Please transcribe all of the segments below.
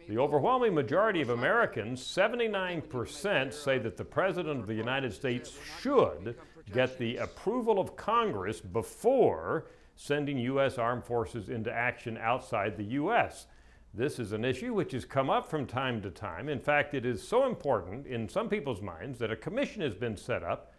The overwhelming majority of Americans, 79%, say that the President of the United States should get the approval of Congress before sending U.S. armed forces into action outside the U.S. This is an issue which has come up from time to time. In fact, it is so important in some people's minds that a commission has been set up,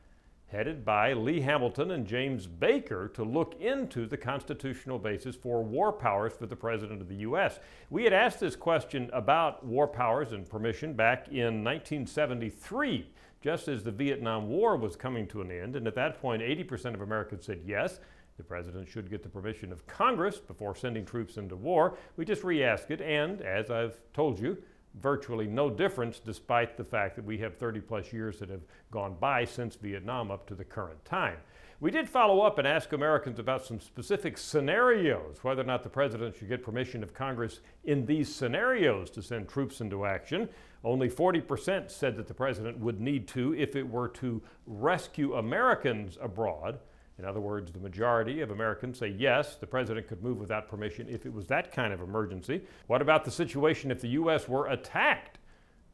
headed by Lee Hamilton and James Baker, to look into the constitutional basis for war powers for the President of the U.S. We had asked this question about war powers and permission back in 1973, just as the Vietnam War was coming to an end, and at that point 80% of Americans said yes, the President should get the permission of Congress before sending troops into war. We just re-asked it, and as I've told you, virtually no difference, despite the fact that we have 30-plus years that have gone by since Vietnam up to the current time. We did follow up and ask Americans about some specific scenarios, whether or not the President should get permission of Congress in these scenarios to send troops into action. Only 40% said that the President would need to if it were to rescue Americans abroad. In other words, the majority of Americans say yes, the President could move without permission if it was that kind of emergency. What about the situation if the U.S. were attacked?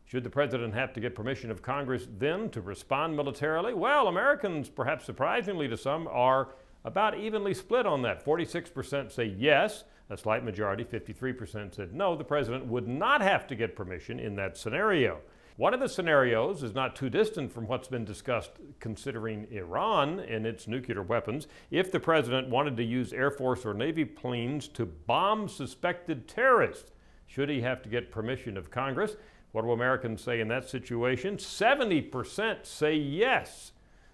Should the President have to get permission of Congress then to respond militarily? Well, Americans, perhaps surprisingly to some, are about evenly split on that. 46% say yes, a slight majority, 53% said no, the President would not have to get permission in that scenario. One of the scenarios is not too distant from what's been discussed considering Iran and its nuclear weapons. If the President wanted to use Air Force or Navy planes to bomb suspected terrorists, should he have to get permission of Congress? What do Americans say in that situation? 70% say yes.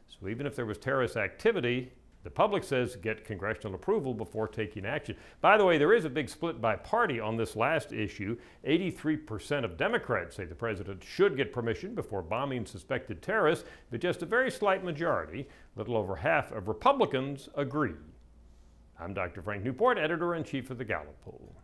So even if there was terrorist activity, the public says get congressional approval before taking action. By the way, there is a big split by party on this last issue. 83% of Democrats say the President should get permission before bombing suspected terrorists, but just a very slight majority, little over half of Republicans, agree. I'm Dr. Frank Newport, editor-in-chief of the Gallup poll.